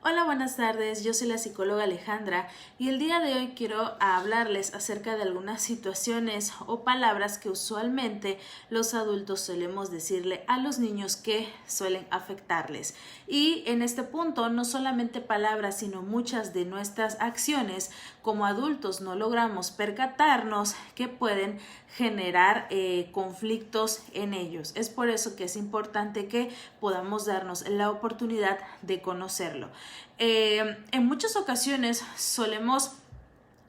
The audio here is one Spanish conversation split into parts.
Hola, buenas tardes. Yo soy la psicóloga Alejandra y el día de hoy quiero hablarles acerca de algunas situaciones o palabras que usualmente los adultos solemos decirle a los niños que suelen afectarles. Y en este punto no solamente palabras, sino muchas de nuestras acciones como adultos no logramos percatarnos que pueden generar conflictos en ellos. Es por eso que es importante que podamos darnos la oportunidad de conocerlo. En muchas ocasiones solemos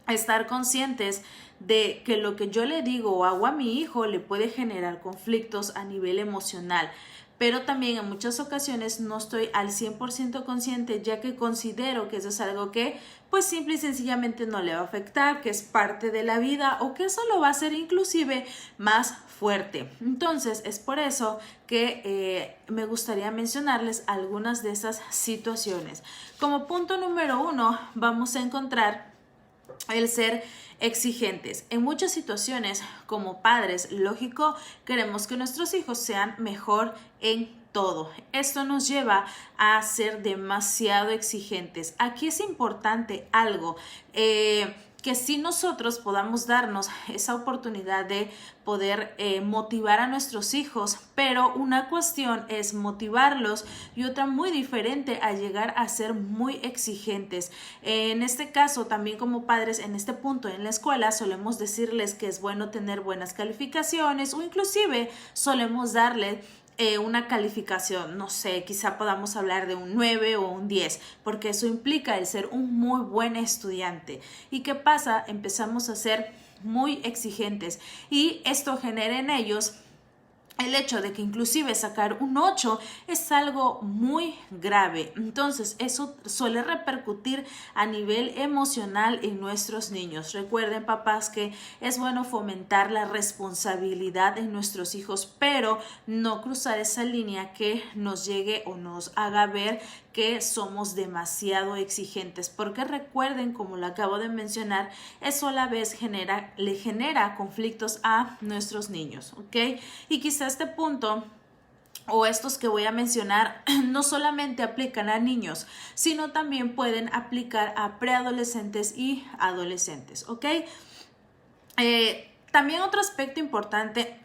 estar conscientes de que lo que yo le digo o hago a mi hijo le puede generar conflictos a nivel emocional, pero también en muchas ocasiones no estoy al 100% consciente, ya que considero que eso es algo que pues simple y sencillamente no le va a afectar, que es parte de la vida o que eso lo va a hacer inclusive más fuerte. Entonces es por eso que me gustaría mencionarles algunas de esas situaciones. Como punto número 1 vamos a encontrar el ser exigentes. En muchas situaciones como padres, lógico, queremos que nuestros hijos sean mejor en todo. Esto nos lleva a ser demasiado exigentes. Aquí es importante algo, que si nosotros podamos darnos esa oportunidad de poder motivar a nuestros hijos, pero una cuestión es motivarlos y otra muy diferente a llegar a ser muy exigentes. En este caso, también como padres, en este punto en la escuela solemos decirles que es bueno tener buenas calificaciones o inclusive solemos darle una calificación, no sé, quizá podamos hablar de un 9 o un 10, porque eso implica el ser un muy buen estudiante. ¿Y qué pasa? Empezamos a ser muy exigentes y esto genera en ellos el hecho de que inclusive sacar un 8 es algo muy grave. Entonces eso suele repercutir a nivel emocional en nuestros niños. Recuerden, papás, que es bueno fomentar la responsabilidad en nuestros hijos, pero no cruzar esa línea que nos llegue o nos haga ver que somos demasiado exigentes, porque recuerden, como lo acabo de mencionar, eso a la vez le genera conflictos a nuestros niños, ¿ok? Y quizá este punto o estos que voy a mencionar no solamente aplican a niños, sino también pueden aplicar a preadolescentes y adolescentes, ¿ok? También otro aspecto importante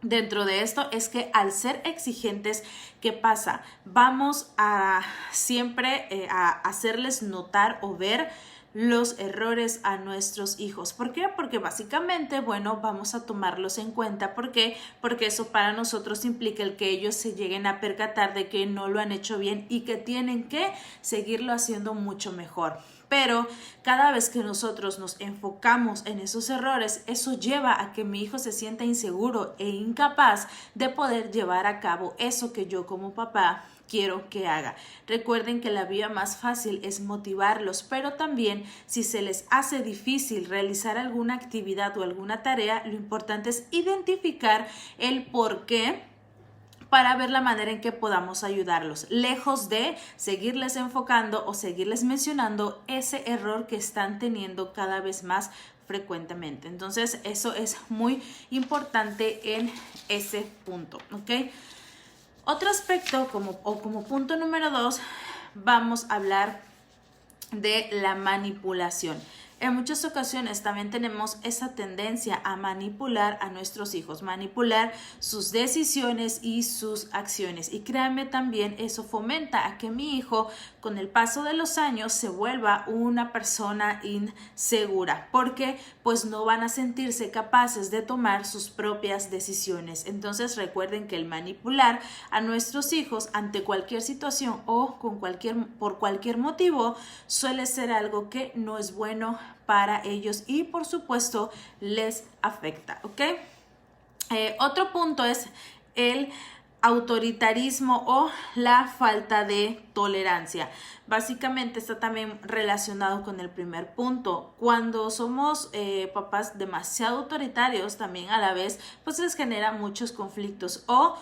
dentro de esto es que al ser exigentes, ¿qué pasa? Vamos a siempre a hacerles notar o ver los errores a nuestros hijos. ¿Por qué? Porque básicamente, bueno, vamos a tomarlos en cuenta. ¿Por qué? Porque eso para nosotros implica el que ellos se lleguen a percatar de que no lo han hecho bien y que tienen que seguirlo haciendo mucho mejor. Pero cada vez que nosotros nos enfocamos en esos errores, eso lleva a que mi hijo se sienta inseguro e incapaz de poder llevar a cabo eso que yo como papá quiero que haga. Recuerden que la vía más fácil es motivarlos, pero también si se les hace difícil realizar alguna actividad o alguna tarea, lo importante es identificar el por qué para ver la manera en que podamos ayudarlos, lejos de seguirles enfocando o seguirles mencionando ese error que están teniendo cada vez más frecuentemente. Entonces, eso es muy importante en ese punto, ¿ok? Otro aspecto, como punto número 2, vamos a hablar de la manipulación. En muchas ocasiones también tenemos esa tendencia a manipular a nuestros hijos, manipular sus decisiones y sus acciones. Y créanme, también eso fomenta a que mi hijo con el paso de los años se vuelva una persona insegura, porque pues no van a sentirse capaces de tomar sus propias decisiones. Entonces recuerden que el manipular a nuestros hijos ante cualquier situación o por cualquier motivo suele ser algo que no es bueno para ellos y por supuesto les afecta, ¿ok? Otro punto es el autoritarismo o la falta de tolerancia. Básicamente está también relacionado con el primer punto. Cuando somos papás demasiado autoritarios, también a la vez pues les genera muchos conflictos. O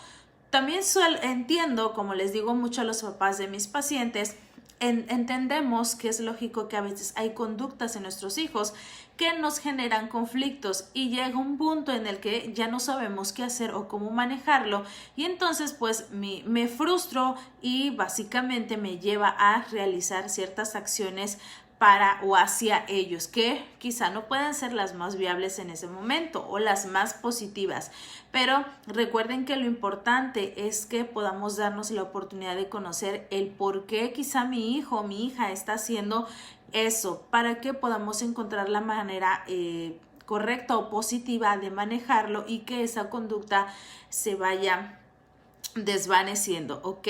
también entiendo, como les digo mucho a los papás de mis pacientes, entendemos que es lógico que a veces hay conductas en nuestros hijos que nos generan conflictos y llega un punto en el que ya no sabemos qué hacer o cómo manejarlo y entonces pues me frustro y básicamente me lleva a realizar ciertas acciones para o hacia ellos, que quizá no puedan ser las más viables en ese momento o las más positivas, pero recuerden que lo importante es que podamos darnos la oportunidad de conocer el por qué quizá mi hijo o mi hija está haciendo eso, para que podamos encontrar la manera correcta o positiva de manejarlo y que esa conducta se vaya desvaneciendo, ¿ok?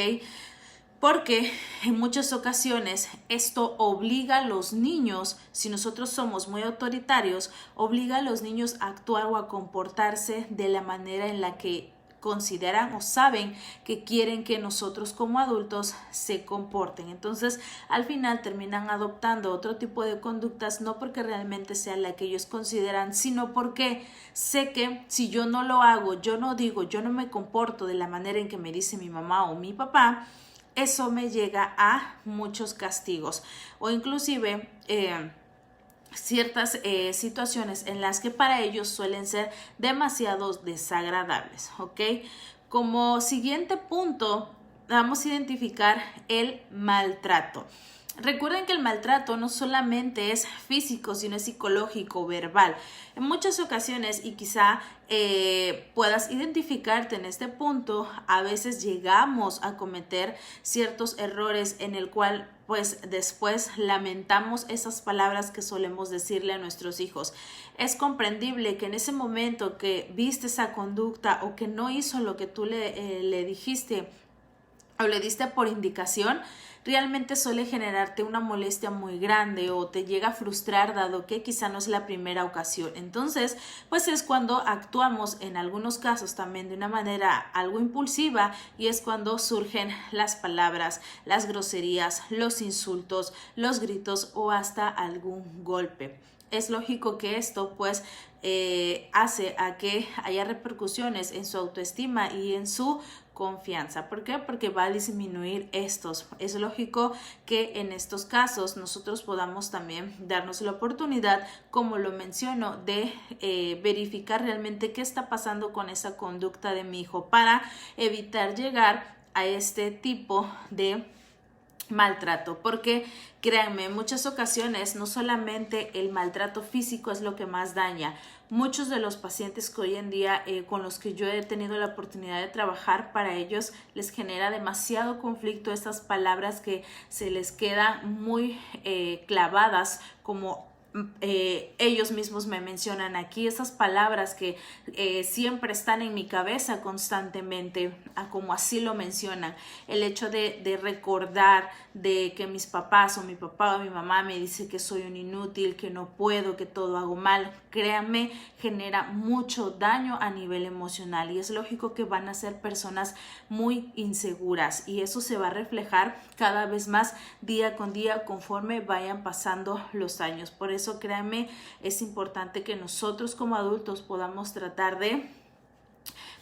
Porque en muchas ocasiones esto obliga a los niños, si nosotros somos muy autoritarios, obliga a los niños a actuar o a comportarse de la manera en la que consideran o saben que quieren que nosotros como adultos se comporten. Entonces, al final terminan adoptando otro tipo de conductas, no porque realmente sea la que ellos consideran, sino porque sé que si yo no lo hago, yo no digo, yo no me comporto de la manera en que me dice mi mamá o mi papá, eso me llega a muchos castigos o inclusive ciertas situaciones en las que para ellos suelen ser demasiado desagradables, ¿ok? Como siguiente punto, vamos a identificar el maltrato. Recuerden que el maltrato no solamente es físico, sino es psicológico, verbal. En muchas ocasiones, y quizá puedas identificarte en este punto, a veces llegamos a cometer ciertos errores en el cual pues después lamentamos esas palabras que solemos decirle a nuestros hijos. Es comprendible que en ese momento que viste esa conducta o que no hizo lo que tú le dijiste o le diste por indicación, realmente suele generarte una molestia muy grande o te llega a frustrar dado que quizá no es la primera ocasión. Entonces, pues es cuando actuamos en algunos casos también de una manera algo impulsiva y es cuando surgen las palabras, las groserías, los insultos, los gritos o hasta algún golpe. Es lógico que esto pues hace a que haya repercusiones en su autoestima y en su confianza. ¿Por qué? Porque va a disminuir estos. Es lógico que en estos casos nosotros podamos también darnos la oportunidad, como lo menciono, de verificar realmente qué está pasando con esa conducta de mi hijo para evitar llegar a este tipo de maltrato, porque créanme, en muchas ocasiones no solamente el maltrato físico es lo que más daña. Muchos de los pacientes que hoy en día con los que yo he tenido la oportunidad de trabajar, para ellos les genera demasiado conflicto estas palabras que se les quedan muy clavadas, como ellos mismos me mencionan aquí, esas palabras que siempre están en mi cabeza constantemente, como así lo mencionan, el hecho de recordar de que mis papás o mi papá o mi mamá me dice que soy un inútil, que no puedo, que todo hago mal, créanme, genera mucho daño a nivel emocional y es lógico que van a ser personas muy inseguras y eso se va a reflejar cada vez más día con día conforme vayan pasando los años. Por eso créanme, es importante que nosotros como adultos podamos tratar de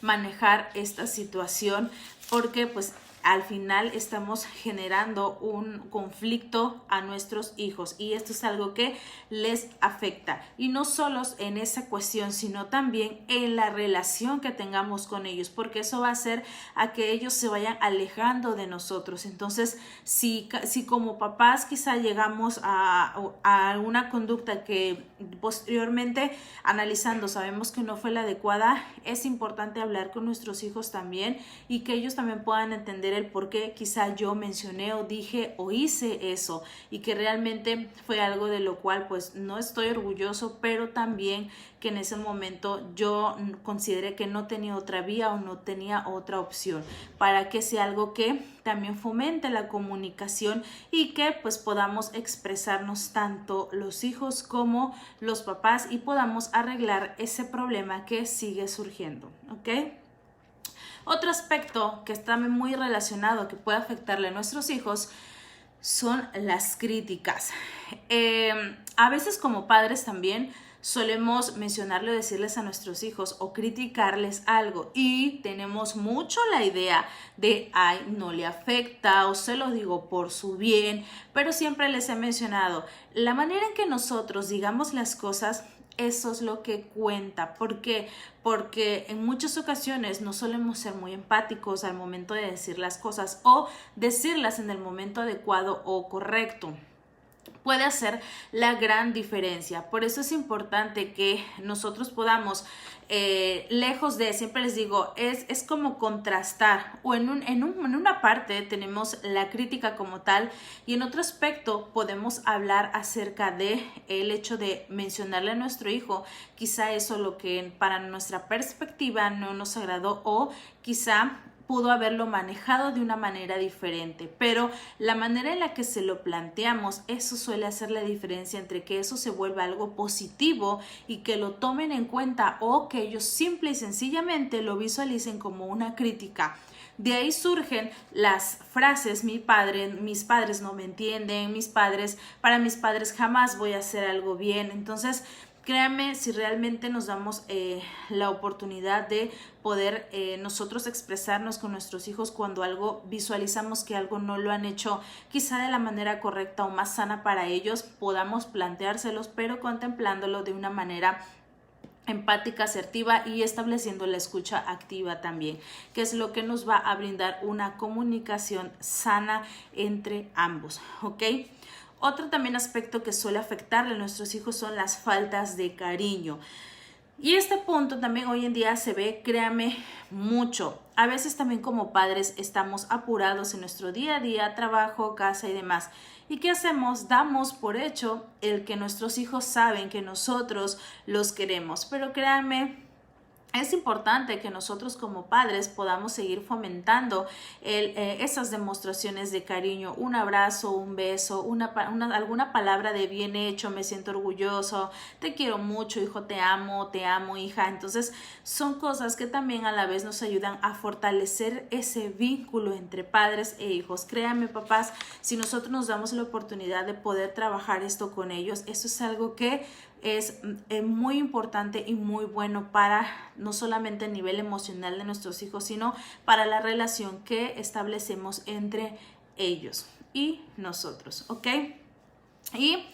manejar esta situación porque pues al final estamos generando un conflicto a nuestros hijos y esto es algo que les afecta y no solo en esa cuestión sino también en la relación que tengamos con ellos, porque eso va a hacer a que ellos se vayan alejando de nosotros. Entonces si como papás quizá llegamos a una conducta que posteriormente analizando sabemos que no fue la adecuada, es importante hablar con nuestros hijos también y que ellos también puedan entender el por qué quizá yo mencioné o dije o hice eso y que realmente fue algo de lo cual pues no estoy orgulloso, pero también que en ese momento yo consideré que no tenía otra vía o no tenía otra opción, para que sea algo que también fomente la comunicación y que pues podamos expresarnos tanto los hijos como los papás y podamos arreglar ese problema que sigue surgiendo, ¿ok? Otro aspecto que está muy relacionado, que puede afectarle a nuestros hijos, son las críticas. A veces como padres también solemos mencionarle o decirles a nuestros hijos o criticarles algo y tenemos mucho la idea de, ay, no le afecta o se lo digo por su bien, pero siempre les he mencionado, la manera en que nosotros digamos las cosas, eso es lo que cuenta. ¿Por qué? Porque en muchas ocasiones no solemos ser muy empáticos al momento de decir las cosas o decirlas en el momento adecuado o correcto. Puede hacer la gran diferencia. Por eso es importante que nosotros podamos, lejos de, siempre les digo, es como contrastar, o en una parte tenemos la crítica como tal y en otro aspecto podemos hablar acerca de el hecho de mencionarle a nuestro hijo, quizá eso lo que para nuestra perspectiva no nos agradó o quizá pudo haberlo manejado de una manera diferente, pero la manera en la que se lo planteamos, eso suele hacer la diferencia entre que eso se vuelva algo positivo y que lo tomen en cuenta o que ellos simple y sencillamente lo visualicen como una crítica. De ahí surgen las frases, mis padres no me entienden, para mis padres jamás voy a hacer algo bien. Entonces, créanme, si realmente nos damos la oportunidad de poder nosotros expresarnos con nuestros hijos cuando algo visualizamos que algo no lo han hecho quizá de la manera correcta o más sana para ellos, podamos planteárselos, pero contemplándolo de una manera empática, asertiva y estableciendo la escucha activa también, que es lo que nos va a brindar una comunicación sana entre ambos, ¿ok? Otro también aspecto que suele afectarle a nuestros hijos son las faltas de cariño. Y este punto también hoy en día se ve, créame, mucho. A veces también como padres estamos apurados en nuestro día a día, trabajo, casa y demás. ¿Y qué hacemos? Damos por hecho el que nuestros hijos saben que nosotros los queremos. Pero créanme, es importante que nosotros como padres podamos seguir fomentando esas demostraciones de cariño, un abrazo, un beso, alguna palabra de bien hecho, me siento orgulloso, te quiero mucho, hijo, te amo, hija. Entonces son cosas que también a la vez nos ayudan a fortalecer ese vínculo entre padres e hijos. Créanme, papás, si nosotros nos damos la oportunidad de poder trabajar esto con ellos, eso es algo que es muy importante y muy bueno para no solamente el nivel emocional de nuestros hijos, sino para la relación que establecemos entre ellos y nosotros, ¿ok? Y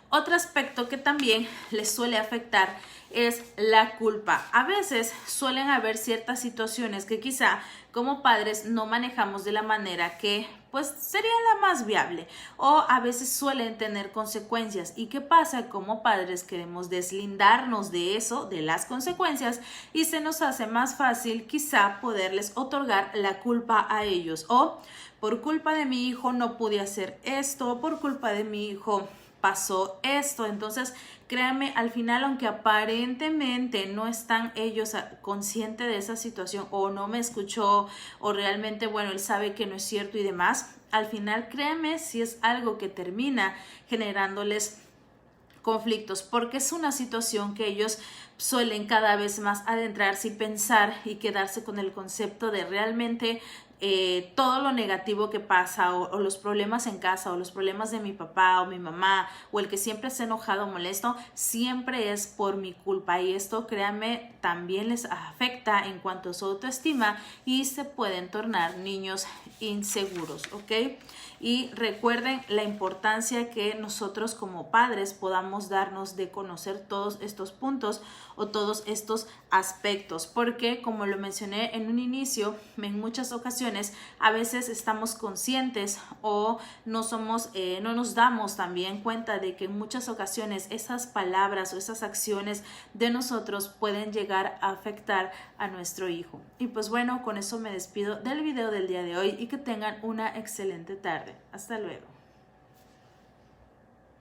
otro aspecto que también les suele afectar es la culpa. A veces suelen haber ciertas situaciones que quizá como padres no manejamos de la manera que pues sería la más viable o a veces suelen tener consecuencias. ¿Y qué pasa? Como padres queremos deslindarnos de eso, de las consecuencias, y se nos hace más fácil quizá poderles otorgar la culpa a ellos, o por culpa de mi hijo no pude hacer esto, por culpa de mi hijo pasó esto. Entonces, créanme, al final, aunque aparentemente no están ellos conscientes de esa situación o no me escuchó o realmente, bueno, él sabe que no es cierto y demás, al final, créanme, si es algo que termina generándoles conflictos, porque es una situación que ellos suelen cada vez más adentrarse y pensar y quedarse con el concepto de realmente todo lo negativo que pasa o los problemas en casa o los problemas de mi papá o mi mamá o el que siempre está enojado o molesto, siempre es por mi culpa, y esto, créanme, también les afecta en cuanto a su autoestima y se pueden tornar niños inseguros, ¿ok? Y recuerden la importancia que nosotros como padres podamos darnos de conocer todos estos puntos o todos estos aspectos, porque como lo mencioné en un inicio, en muchas ocasiones a veces estamos conscientes o no nos damos también cuenta de que en muchas ocasiones esas palabras o esas acciones de nosotros pueden llegar a afectar a nuestro hijo. Y pues bueno, con eso me despido del video del día de hoy y que tengan una excelente tarde. Hasta luego.